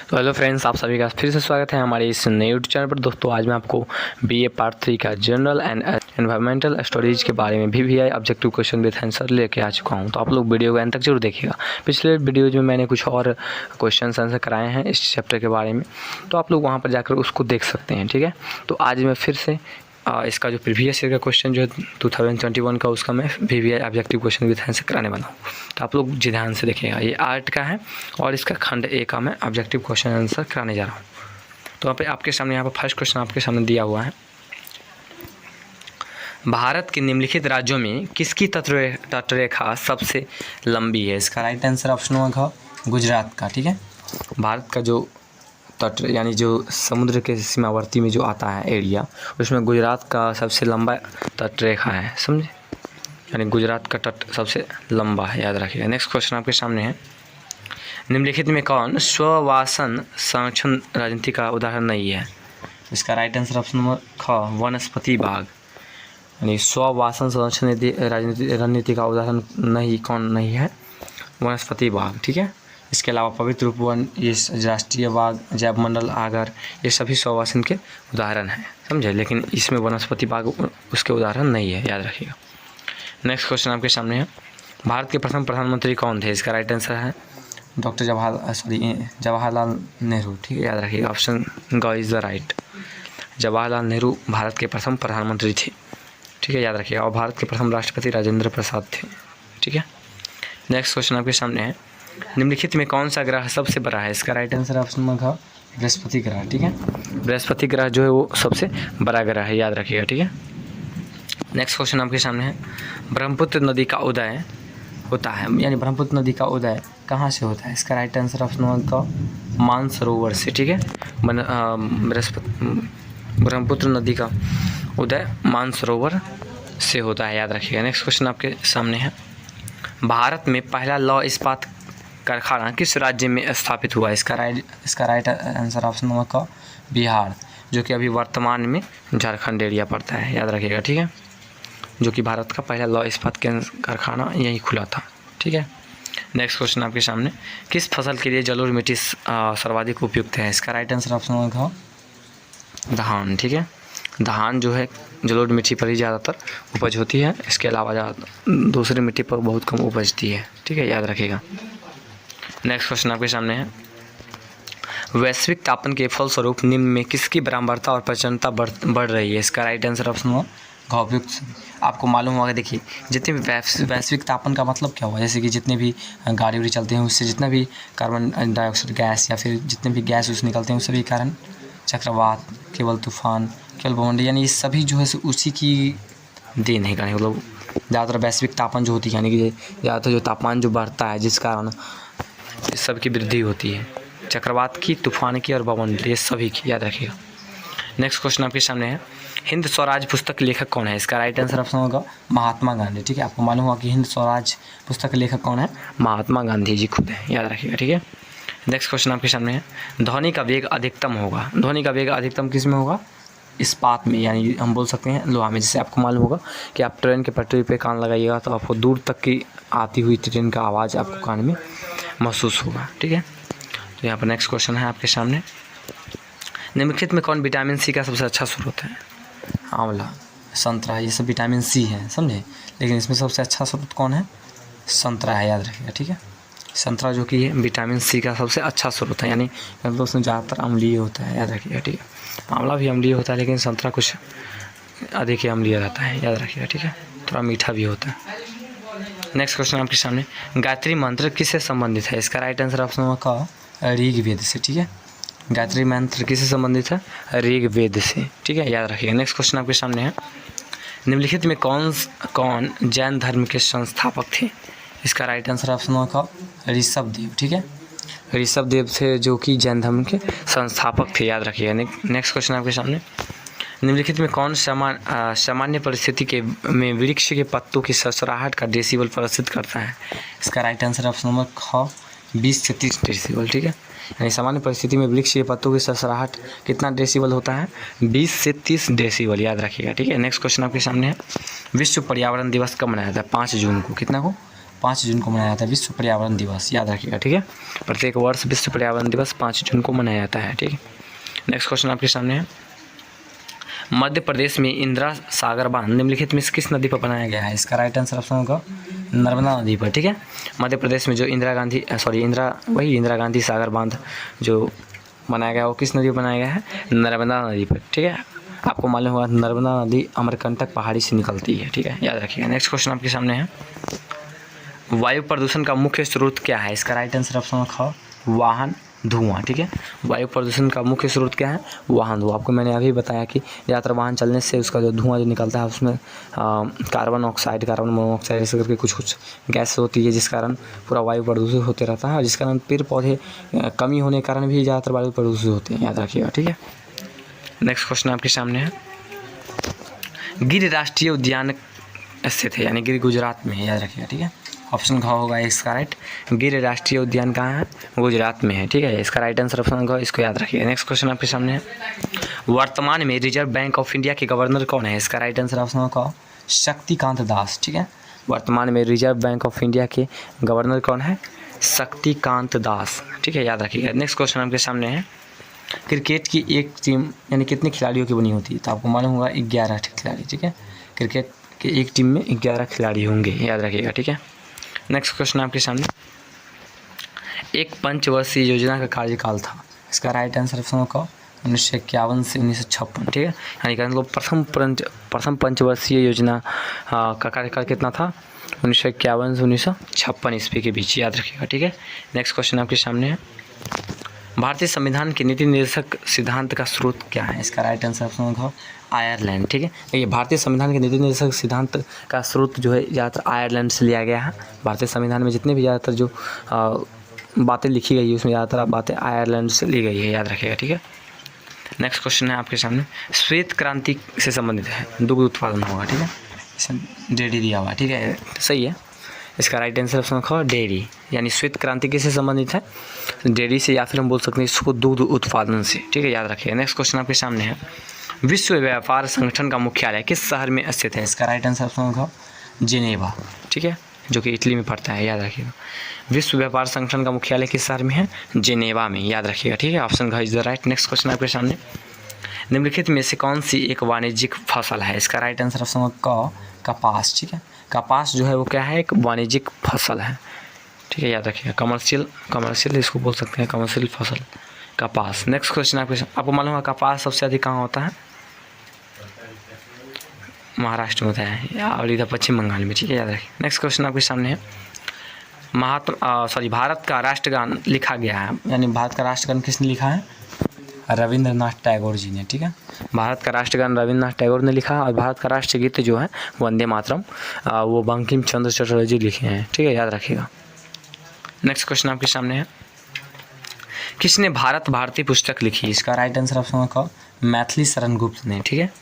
तो hello friends, आप सभी का फिर से स्वागत है हमारे इस नए यूट्यूब चैनल पर। दोस्तों आज मैं आपको बीए पार्ट 3 का जनरल एंड एनवायरमेंटल स्टडीज़ के बारे में VVI objective question with answer लेके आ चुका हूं। तो आप लोग वीडियो को एंड तक जरूर देखिएगा। पिछले वीडियोज में मैंने कुछ और क्वेश्चन आंसर कराए हैं इस चैप्टर के बारे में, तो आप लोग वहाँ पर जाकर उसको देख सकते हैं। ठीक है, तो आज मैं फिर से इसका जो प्रीवियस ईयर का क्वेश्चन जो है 2021 का, उसका मैं VVI objective question with answer कराने वाला हूँ। तो आप लोग जी ध्यान से देखिएगा, ये आर्ट का है और इसका खंड ए का मैं ऑब्जेक्टिव क्वेश्चन आंसर कराने जा रहा हूँ। तो यहाँ पे आपके सामने यहाँ पर फर्स्ट क्वेश्चन आपके सामने दिया हुआ है, भारत के निम्नलिखित राज्यों में किसकी तटरेखा सबसे लंबी है? इसका राइट आंसर ऑप्शन होगा गुजरात का। ठीक है, भारत का जो तट यानी जो समुद्र के सीमावर्ती में जो आता है एरिया, उसमें गुजरात का सबसे लंबा तटरेखा है, समझे? यानी गुजरात का तट सबसे लंबा है, याद रखिएगा। नेक्स्ट क्वेश्चन आपके सामने है, निम्नलिखित में कौन स्ववासन संरक्षण राजनीति का उदाहरण नहीं है? इसका राइट आंसर ऑप्शन नंबर ख वनस्पति बाग। यानी स्ववासन संरक्षण रणनीति का उदाहरण नहीं, कौन नहीं है? वनस्पति बाग। ठीक है, इसके अलावा पवित्र उपवन, ये राष्ट्रीय बाग, जैव मंडल, आगर, ये सभी स्ववासन के उदाहरण हैं, समझे? लेकिन इसमें वनस्पति बाग उसके उदाहरण नहीं है, याद रखिएगा। नेक्स्ट क्वेश्चन आपके सामने है, भारत के प्रथम प्रधानमंत्री कौन थे? इसका राइट आंसर है डॉक्टर जवाहरलाल नेहरू। ठीक है, याद रखिएगा, ऑप्शन ग is the right. Jawaharlal Nehru Bharat के प्रथम प्रधानमंत्री थे। ठीक है, याद रखिएगा। और भारत के प्रथम राष्ट्रपति राजेंद्र प्रसाद थे। ठीक है, नेक्स्ट क्वेश्चन आपके सामने है, निम्नलिखित में कौन सा ग्रह सबसे बड़ा है? इसका राइट आंसर ऑप्शन में था बृहस्पति ग्रह। ठीक है, बृहस्पति ग्रह जो है वो सबसे बड़ा ग्रह है, याद रखिएगा। ठीक है, नेक्स्ट क्वेश्चन आपके सामने है, ब्रह्मपुत्र नदी का उदय होता है, यानी ब्रह्मपुत्र नदी का उदय कहाँ से होता है? इसका राइट आंसर ऑप्शन में था मानसरोवर से। ठीक है, ब्रह्मपुत्र नदी का उदय मानसरोवर से होता है, याद रखिएगा। नेक्स्ट क्वेश्चन आपके सामने है, भारत में पहला लौह इस्पात कारखाना किस राज्य में स्थापित हुआ? इसका राइट आंसर ऑप्शन नंबर का बिहार, जो कि अभी वर्तमान में झारखंड एरिया पड़ता है, याद रखिएगा। ठीक है, जो कि भारत का पहला लौह इस्पात कारखाना यहीं खुला था। ठीक है, नेक्स्ट क्वेश्चन आपके सामने, किस फसल के लिए जलोढ़ मिट्टी सर्वाधिक उपयुक्त है? इसका राइट आंसर ऑप्शन नंबर का धान। ठीक है, धान जो है जलोढ़ मिट्टी पर ही ज़्यादातर उपज होती है, इसके अलावा दूसरी मिट्टी पर बहुत कम उपजती है। ठीक है, याद रखिएगा। नेक्स्ट क्वेश्चन आपके सामने है, वैश्विक तापन के फलस्वरूप निम्न में किसकी बराबरता और प्रचन्नता बढ़ रही है? इसका राइट आंसर ऑप्शन हो उपयुक्त। आपको मालूम होगा, देखिए जितने भी वैश्विक तापन का मतलब क्या हुआ, जैसे कि जितने भी गाड़ी उड़ी चलते हैं उससे जितना भी कार्बन डाइऑक्साइड गैस या फिर जितने भी गैस उससे निकलते हैं, उस सभी कारण चक्रवात, केवल तूफान, केवल भूमंडलीय, यानी ये सभी जो है उसी की देन है। मतलब ज़्यादातर वैश्विक तापन जो होती है, यानी कि ज़्यादातर जो तापमान जो बढ़ता है, जिस कारण इस सब की वृद्धि होती है, चक्रवात की, तूफान की और भूमंडलीय, ये सभी की, याद रखिएगा। नेक्स्ट क्वेश्चन आपके सामने है, हिंद स्वराज पुस्तक लेखक कौन है? इसका राइट आंसर ऑप्शन होगा महात्मा गांधी। ठीक है, आपको मालूम होगा कि हिंद स्वराज पुस्तक के लेखक कौन है? महात्मा गांधी जी खुद है, याद रखिएगा। ठीक है, नेक्स्ट क्वेश्चन आपके सामने है, ध्वनि का वेग अधिकतम होगा, ध्वनि का वेग अधिकतम किस में होगा? इस्पात में, यानी हम बोल सकते हैं लोहा में। जैसे आपको मालूम होगा कि आप ट्रेन के पटरी पे कान लगाइएगा तो आपको दूर तक की आती हुई ट्रेन का आवाज़ आपको कान में महसूस होगा। ठीक है, तो यहाँ पर नेक्स्ट क्वेश्चन है आपके सामने, निम्नलिखित में कौन विटामिन सी का सबसे अच्छा स्रोत है? आंवला, संतरा, ये सब विटामिन सी है, समझे? लेकिन इसमें सबसे अच्छा स्रोत कौन है? संतरा है, याद रखिएगा। ठीक है, संतरा जो कि विटामिन सी का सबसे अच्छा स्रोत है, यानी मतलब उसमें ज़्यादातर अम्लीय होता है, याद रखिएगा। ठीक है, आंवला भी अम्लीय होता है, लेकिन संतरा कुछ अधिक ही अम्लीय रहता है, याद रखिएगा। ठीक है, थोड़ा मीठा भी होता है। नेक्स्ट क्वेश्चन आपके सामने, गायत्री मंत्र किससे संबंधित है? इसका राइट आंसर ऑप्शन का ऋग्वेद से। ठीक है, गायत्री मंत्र किससे संबंधित है? ऋग्वेद से। ठीक है, याद रखिएगा। नेक्स्ट क्वेश्चन आपके सामने है, निम्नलिखित में कौन जैन धर्म के संस्थापक थे? इसका राइट आंसर ऑप्शन का ऋषभ देव। ठीक है, ऋषभ देव थे जो कि जैन धर्म के संस्थापक थे, याद रखिएगा। नेक्स्ट क्वेश्चन आपके सामने, निम्नलिखित में कौन सामान्य परिस्थिति में वृक्ष के पत्तों की सरसराहट का डेसिबल प्रदर्शित करता है? इसका राइट आंसर ऑप्शन नंबर ख 20 से 30 डेसिबल। ठीक है, यानी सामान्य परिस्थिति में वृक्ष के पत्तों की सरसराहट कितना डेसिबल होता है? 20 से 30 डेसिबल, याद रखिएगा। ठीक है, नेक्स्ट क्वेश्चन आपके सामने है, विश्व पर्यावरण दिवस कब मनाया जाता है? 5 जून को। कितना को? 5 जून को मनाया जाता है विश्व पर्यावरण दिवस, याद रखिएगा, ठीक है। प्रत्येक वर्ष विश्व पर्यावरण दिवस 5 जून को मनाया जाता है, ठीक है। नेक्स्ट क्वेश्चन आपके सामने है, मध्य प्रदेश में इंदिरा सागर बांध निम्नलिखित में किस नदी पर बनाया गया है? इसका राइट आंसर ऑप्शन होगा नर्मदा नदी पर, ठीक है। मध्य प्रदेश में जो इंदिरा गांधी सागर बांध जो बनाया गया वो किस नदी पर बनाया गया है? नर्मदा नदी पर, ठीक है। आपको मालूम होगा नर्मदा नदी अमरकंटक पहाड़ी से निकलती है, ठीक है, याद रखिएगा। नेक्स्ट क्वेश्चन आपके सामने है, वायु प्रदूषण का मुख्य स्रोत क्या है? इसका राइट आंसर ऑप्शन होगा वाहन धुआं, ठीक है। वायु प्रदूषण का मुख्य स्रोत क्या है? वाहन धुआं। आपको मैंने अभी बताया कि ज़्यादातर वाहन चलने से उसका जो धुआं जो निकलता है उसमें कार्बन मोनोऑक्साइड ऐसे करके कुछ गैस होती है जिस कारण पूरा वायु प्रदूषित होते रहता है और जिस कारण पेड़ पौधे कमी होने के कारण भी ज़्यादातर वायु प्रदूषित होते हैं, याद रखिएगा, ठीक है। नेक्स्ट क्वेश्चन आपके सामने है, गिर राष्ट्रीय उद्यान स्थित है, यानी गिर गुजरात में है, याद रखिएगा, ठीक है। ऑप्शन घ होगा इसका राइट। गिर राष्ट्रीय उद्यान कहाँ है? गुजरात में है, ठीक है। इसका राइट आंसर ऑप्शन घ, इसको याद रखिएगा। नेक्स्ट क्वेश्चन आपके सामने है, वर्तमान में रिजर्व बैंक ऑफ इंडिया के गवर्नर कौन है? इसका राइट आंसर ऑप्शन घ शक्तिकांत दास, ठीक है। वर्तमान में रिजर्व बैंक ऑफ इंडिया के गवर्नर कौन है? शक्तिकांत दास, ठीक है, याद रखिएगा। नेक्स्ट क्वेश्चन आपके सामने है, क्रिकेट की एक टीम यानी कितने खिलाड़ियों की बनी होती है? तो आपको मालूम होगा 11 खिलाड़ी, ठीक है। क्रिकेट के एक टीम में 11 खिलाड़ी होंगे, याद रखिएगा, ठीक है। नेक्स्ट क्वेश्चन आपके सामने, एक पंचवर्षीय योजना का कार्यकाल था, इसका राइट आंसर ऑप्शन होगा 1951 से 1956, ठीक है। यानी कि प्रथम पंचवर्षीय योजना का कार्यकाल कितना था? 1951 से 1956 ईस्वी के बीच, याद रखिएगा, ठीक है। नेक्स्ट क्वेश्चन आपके सामने है, भारतीय संविधान के नीति निर्देशक सिद्धांत का स्रोत क्या है? इसका राइट आंसर ऑप्शन होगा आयरलैंड, ठीक है। देखिए भारतीय संविधान के नीति निर्देशक सिद्धांत का स्रोत जो है ज़्यादातर आयरलैंड से लिया गया है। भारतीय संविधान में जितने भी ज़्यादातर जो बातें लिखी गई है उसमें ज़्यादातर बातें आयरलैंड से ली गई है, याद रखिएगा, ठीक है। नेक्स्ट क्वेश्चन है आपके सामने, श्वेत क्रांति से संबंधित है, दुग्ध उत्पादन होगा, ठीक है। इसमें डेयरी दिया हुआ, ठीक है, सही है। इसका राइट आंसर ऑप्शन होगा डेयरी, यानी श्वेत क्रांति किससे संबंधित है? डेयरी से, या फिर हम बोल सकते हैं इसको दुग्ध उत्पादन से, ठीक है, याद रखिएगा। नेक्स्ट क्वेश्चन आपके सामने है, विश्व व्यापार संगठन का मुख्यालय किस शहर में स्थित है? इसका राइट आंसर ऑप्शन होगा जिनेवा, ठीक है, जो कि इटली में पड़ता है, याद रखिएगा। विश्व व्यापार संगठन का मुख्यालय किस शहर में है? जिनेवा में, याद रखिएगा, ठीक है। ऑप्शन घ is the right. Next question आपके सामने, निम्नलिखित में से कौन सी एक वाणिज्यिक फसल है? इसका राइट आंसर ऑप्शन होगा कपास, ठीक है। कपास जो है वो क्या है? एक वाणिज्यिक फसल है, ठीक है, याद रखिएगा। कमर्शियल इसको बोल सकते हैं, कमर्शियल फसल कपास। नेक्स्ट क्वेश्चन आपको मालूम है कपास सबसे अधिक कहाँ होता है? महाराष्ट्र में होता है और इधर पश्चिम बंगाल में, ठीक है, याद रखिए। नेक्स्ट क्वेश्चन आपके सामने है, भारत का राष्ट्रगान लिखा गया है, यानी भारत का राष्ट्रगान किसने लिखा है? रविंद्रनाथ टैगोर जी ने, ठीक है। भारत का राष्ट्रगान रविंद्रनाथ टैगोर ने लिखा और भारत का राष्ट्रीय गीत जो है वंदे मातरम वो बंकिम चंद्र चटर्जी लिखे हैं, ठीक है, याद रखिएगा। नेक्स्ट क्वेश्चन आपके सामने है, किसने भारत भारती पुस्तक लिखी? इसका राइट आंसर ऑप्शन होगा मैथिली शरण गुप्त ने, ठीक है।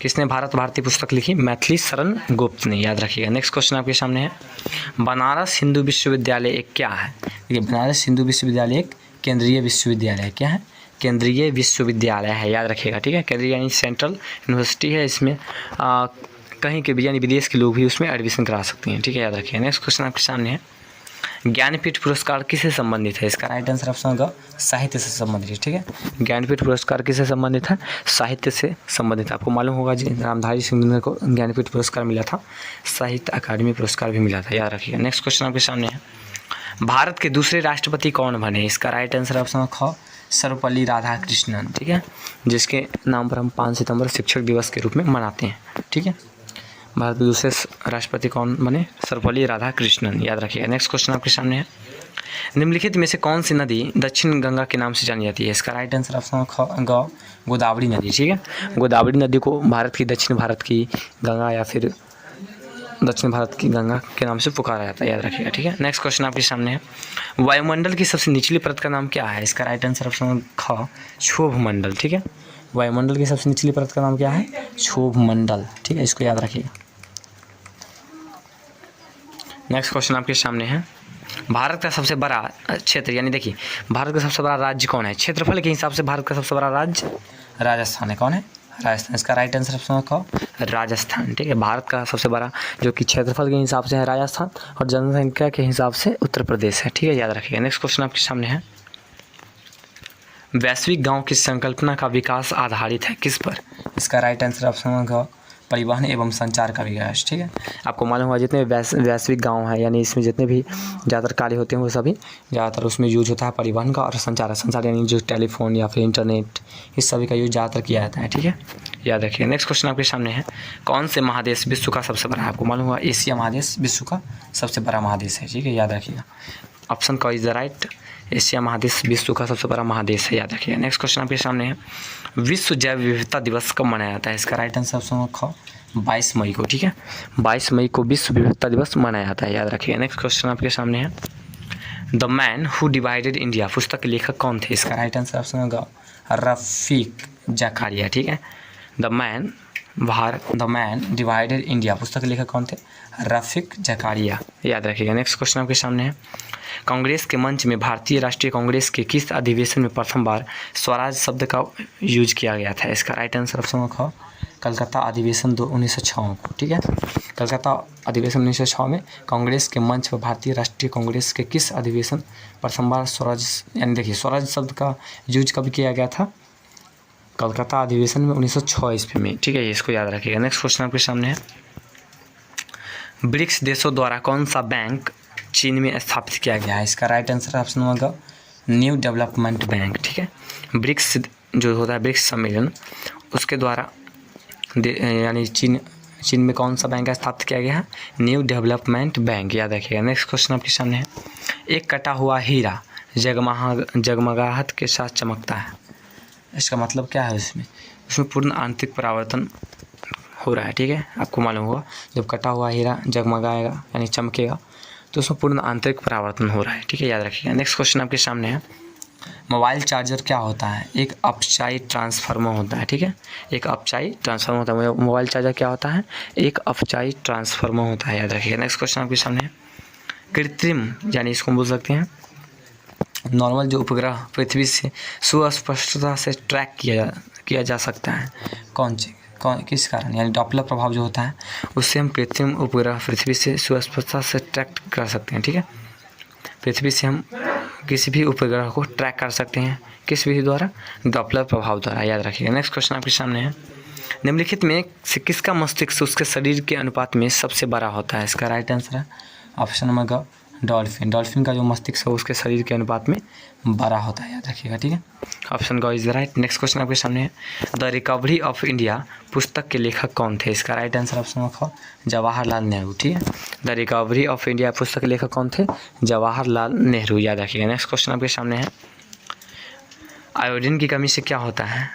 किसने भारत भारती पुस्तक लिखी? मैथिली शरण गुप्त ने, याद रखिएगा। नेक्स्ट क्वेश्चन आपके सामने है, बनारस हिंदू विश्वविद्यालय एक क्या है? देखिए बनारस हिंदू विश्वविद्यालय एक केंद्रीय विश्वविद्यालय है, क्या है? केंद्रीय विश्वविद्यालय है, याद रखिएगा, ठीक है। केंद्रीय यानी सेंट्रल यूनिवर्सिटी है, इसमें कहीं के भी यानी विदेश के लोग भी उसमें एडमिशन करा सकते हैं, ठीक है, याद रखिएगा। नेक्स्ट क्वेश्चन आपके सामने है, ज्ञानपीठ पुरस्कार किससे संबंधित है? इसका राइट आंसर ऑप्शन होगा साहित्य से संबंधित है, ठीक है। ज्ञानपीठ पुरस्कार किससे संबंधित है? साहित्य से संबंधित। आपको मालूम होगा जी रामधारी सिंह को ज्ञानपीठ पुरस्कार मिला था, साहित्य अकादमी पुरस्कार भी मिला था, याद रखिएगा। नेक्स्ट क्वेश्चन आपके सामने है, भारत के दूसरे राष्ट्रपति कौन बने? इसका राइट आंसर ऑप्शन ख सर्वपल्ली राधाकृष्णन, ठीक है, जिसके नाम पर हम 5 सितंबर शिक्षक दिवस के रूप में मनाते हैं, ठीक है। भारत के दूसरे राष्ट्रपति कौन बने? सर्वपल्ली राधाकृष्णन, याद रखिएगा। नेक्स्ट क्वेश्चन आपके सामने है, निम्नलिखित में से कौन सी नदी दक्षिण गंगा के नाम से जानी जाती है? इसका राइट आंसर ऑप्शन ग गोदावरी नदी, ठीक है। गोदावरी नदी को भारत की दक्षिण भारत की गंगा या फिर दक्षिण भारत की गंगा के नाम से पुकारा जाता है, याद रखिएगा, ठीक है। नेक्स्ट क्वेश्चन आपके सामने है, वायुमंडल की सबसे निचली परत का नाम क्या है? इसका राइट आंसर ऑप्शन ख क्षोभ मंडल, ठीक है। वायुमंडल की सबसे निचली परत का नाम क्या है? क्षोभ मंडल, ठीक है, इसको याद रखिएगा। नेक्स्ट क्वेश्चन आपके सामने है, भारत का सबसे बड़ा क्षेत्र, यानी देखिए भारत का सबसे बड़ा राज्य कौन है? क्षेत्रफल के हिसाब से भारत का सबसे बड़ा राज्य राजस्थान है, कौन है? राजस्थान। इसका राइट आंसर ऑप्शन क राजस्थान। ठीक है, भारत का सबसे बड़ा जो कि क्षेत्रफल के हिसाब से है राजस्थान और जनसंख्या के हिसाब से उत्तर प्रदेश है। ठीक है, याद रखिएगा। नेक्स्ट क्वेश्चन आपके सामने है, वैश्विक गांव की संकल्पना का विकास आधारित है किस पर? इसका राइट आंसर ऑप्शन ग परिवहन एवं संचार का विकास। ठीक है, आपको मालूम होगा जितने वैश्विक गांव हैं यानी इसमें जितने भी ज़्यादातर कार्य होते हैं वो सभी ज़्यादातर उसमें यूज होता है परिवहन का और संचार यानी जो टेलीफोन या फिर इंटरनेट इस सभी का यूज ज़्यादातर किया जाता है। ठीक है, याद रखिए। नेक्स्ट क्वेश्चन आपके सामने है, कौन से महादेश विश्व का सबसे बड़ा है? आपको मालूम होगा एशिया महादेश विश्व का सबसे बड़ा महादेश है। ठीक है, याद रखिएगा। ऑप्शन क इज द राइट, एशिया महादेश विश्व का सबसे बड़ा महादेश है, याद रखिएगा। नेक्स्ट क्वेश्चन आपके सामने है, विश्व जैव विविधता दिवस कब मनाया जाता है? इसका राइट आंसर ऑप्शन ख 22 मई को। ठीक है, 22 मई को विश्व विविधता दिवस मनाया जाता है, याद रखिएगा। नेक्स्ट क्वेश्चन आपके सामने है, the man who divided India पुस्तक के लेखक कौन थे? इसका राइट आंसर ऑप्शन होगा रफीक जकारिया। ठीक है, द मैन डिवाइडेड इंडिया पुस्तक के लेखक कौन थे? रफीक जकारिया, याद रखिएगा। नेक्स्ट क्वेश्चन आपके सामने है, कांग्रेस के मंच में भारतीय राष्ट्रीय कांग्रेस के किस अधिवेशन में प्रथम बार स्वराज शब्द का यूज किया गया था? इसका राइट आंसर ऑप्शन ख कलकत्ता अधिवेशन 1906 को। ठीक है, कलकत्ता अधिवेशन 1906 में कांग्रेस के मंच पर भारतीय राष्ट्रीय कांग्रेस के किस अधिवेशन प्रथम बार स्वराज यानी देखिए स्वराज शब्द का यूज कब किया गया था? कलकत्ता अधिवेशन में 1906 ईस्वी में। ठीक है, इसको याद रखिएगा। नेक्स्ट क्वेश्चन आपके सामने है, ब्रिक्स देशों द्वारा कौन सा बैंक चीन में स्थापित किया गया है? इसका राइट आंसर ऑप्शन होगा न्यू डेवलपमेंट बैंक। ठीक है, ब्रिक्स जो होता है ब्रिक्स सम्मेलन उसके द्वारा यानी चीन में कौन सा बैंक स्थापित किया गया है? न्यू डेवलपमेंट बैंक, याद रखिएगा। नेक्स्ट क्वेश्चन आपके सामने है, एक कटा हुआ हीरा जगमगाहट के साथ चमकता है, इसका मतलब क्या है? उसमें पूर्ण आंतरिक परावर्तन हो रहा है। ठीक है, आपको मालूम होगा जब कटा हुआ हीरा जगमगाएगा यानी चमकेगा तो उसमें पूर्ण आंतरिक परावर्तन हो रहा है। ठीक है, याद रखिएगा। नेक्स्ट क्वेश्चन आपके सामने है, मोबाइल चार्जर क्या होता है? एक अपचाई ट्रांसफार्मर होता है। ठीक है, एक अपचाई ट्रांसफार्मर होता है। मोबाइल चार्जर क्या होता है? एक अपचाई ट्रांसफार्मर होता है, याद रखिएगा। नेक्स्ट क्वेश्चन आपके सामने है, कृत्रिम यानी इसको बोल सकते हैं नॉर्मल जो उपग्रह पृथ्वी से सुस्पष्टता से ट्रैक किया जा सकता है किस कारण? यानी डॉपलर प्रभाव जो होता है उससे हम कृत्रिम उपग्रह पृथ्वी से सुस्पष्टता से ट्रैक कर सकते हैं। ठीक है, पृथ्वी से हम किसी भी उपग्रह को ट्रैक कर सकते हैं किस विधि द्वारा? डॉपलर प्रभाव द्वारा, याद रखिएगा। नेक्स्ट क्वेश्चन आपके सामने है, निम्नलिखित में से किसका मस्तिष्क उसके शरीर के अनुपात में सबसे बड़ा होता है? इसका राइट आंसर है ऑप्शन नंबर ग डॉल्फिन का जो मस्तिष्क है उसके शरीर के अनुपात में बड़ा होता है, याद रखिएगा। ठीक है, ऑप्शन ग is the right. Next question आपके सामने है, द रिकवरी ऑफ इंडिया पुस्तक के लेखक कौन थे? इसका राइट आंसर ऑप्शन ख जवाहरलाल नेहरू। ठीक है, द रिकवरी ऑफ इंडिया पुस्तक के लेखक कौन थे? जवाहरलाल नेहरू, याद रखिएगा। नेक्स्ट क्वेश्चन आपके सामने है, आयोडीन की कमी से क्या होता है?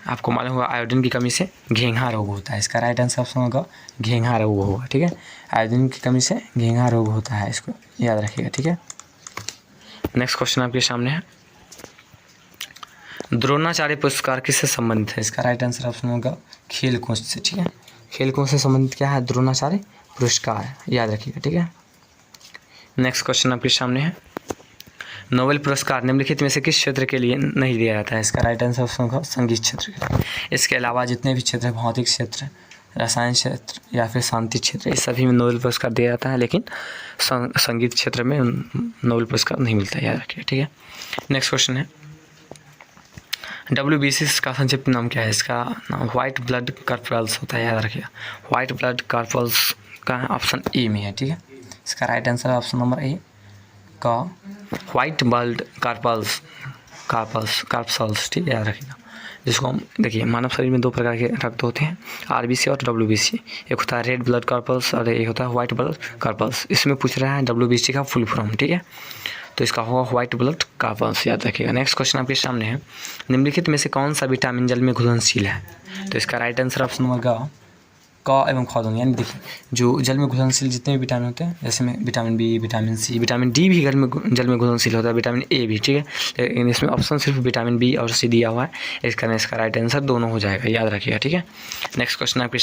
आपको मालूम होगा आयोडीन की कमी से घेंघा रोग होता है, इसका राइट आंसर ऑप्शन होगा घेंघा रोग होगा। ठीक है, आयोडीन की कमी से घेंघा रोग होता है, इसको याद रखिएगा। ठीक है, नेक्स्ट क्वेश्चन आपके सामने है, द्रोणाचार्य पुरस्कार किससे संबंधित है? इसका राइट आंसर ऑप्शन होगा खेल कोश से। ठीक है, खेल कोश से संबंधित क्या है? द्रोणाचार्य पुरस्कार, याद रखिएगा। ठीक है, नेक्स्ट क्वेश्चन आपके सामने है, नोबेल पुरस्कार निम्नलिखित में से किस क्षेत्र के लिए नहीं दिया जाता है? इसका राइट आंसर ऑप्शन होगा संगीत क्षेत्र के लिए। इसके अलावा जितने भी क्षेत्र भौतिक क्षेत्र, रसायन क्षेत्र या फिर शांति क्षेत्र इस सभी में नोबेल पुरस्कार दिया जाता है, लेकिन संगीत क्षेत्र में नोबेल पुरस्कार नहीं मिलता है, याद रखिए। ठीक है, नेक्स्ट क्वेश्चन है, WBC का संक्षिप्त नाम क्या है? इसका नाम व्हाइट ब्लड कार्पल्स होता है, याद रखिएगा। व्हाइट ब्लड कार्पल्स का ऑप्शन ए में है। ठीक है, इसका right answer option number A का व्हाइट ब्लड कार्पल्स। ठीक है, याद रखिएगा। जिसको हम देखिए मानव शरीर में दो प्रकार के रक्त होते हैं, RBC और WBC। एक होता है रेड ब्लड कार्पल्स और एक होता है व्हाइट ब्लड कार्पल्स। इसमें पूछ रहा है WBC का फुल फॉर्म। ठीक है, तो इसका होगा व्हाइट ब्लड कार्पल्स, याद रखिएगा। नेक्स्ट क्वेश्चन आपके सामने है, निम्नलिखित में से कौन सा विटामिन जल में घुलनशील है? तो इसका राइट आंसर ऑप्शन नंबर क एवं ख दोनों, यानी देखिए जो जल में घुलनशील जितने भी विटामिन होते हैं जैसे में vitamin B, vitamin C, vitamin D भी जल में घुलनशील होता है, विटामिन A भी। ठीक है, लेकिन इसमें ऑप्शन सिर्फ विटामिन B और C दिया हुआ है, इसका राइट आंसर दोनों हो जाएगा, याद रखिएगा। ठीक है, नेक्स्ट क्वेश्चन आपके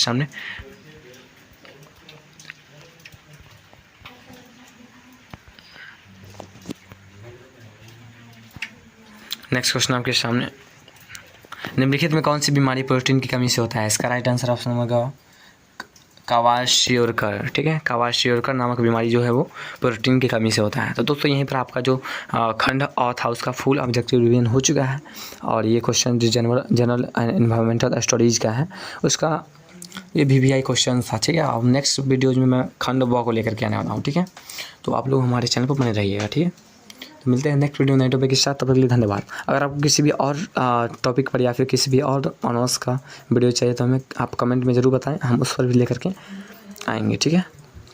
सामने, निम्नलिखित में कौन सी बीमारी प्रोटीन की कमी से होता है? इसका right answer option number kwashiorkor, ठीक है। क्वाशियोरकर नामक बीमारी जो है वो प्रोटीन की कमी से होता है। तो दोस्तों यहीं पर आपका जो खंड अ था उसका फुल ऑब्जेक्टिव रिवीजन हो चुका है और ये क्वेश्चन जो जनरल एनवायरमेंटल स्टडीज़ का है उसका ये VVI क्वेश्चन था, ठीक है। अब नेक्स्ट वीडियोज़ में मैं खंड ब को लेकर के आने वाला हूँ, ठीक है। तो आप लोग हमारे चैनल पर बने रहिएगा, ठीक है। तो मिलते हैं नेक्स्ट वीडियो नए टॉपिक के साथ, तब तक के लिए धन्यवाद। अगर आपको किसी भी और टॉपिक पर या फिर किसी भी और ऑनर्स का वीडियो चाहिए तो हमें आप कमेंट में ज़रूर बताएं, हम उस पर भी लेकर के आएंगे, ठीक है।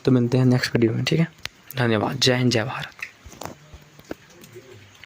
तो मिलते हैं नेक्स्ट वीडियो में, ठीक है। धन्यवाद। जय हिंद, जय भारत।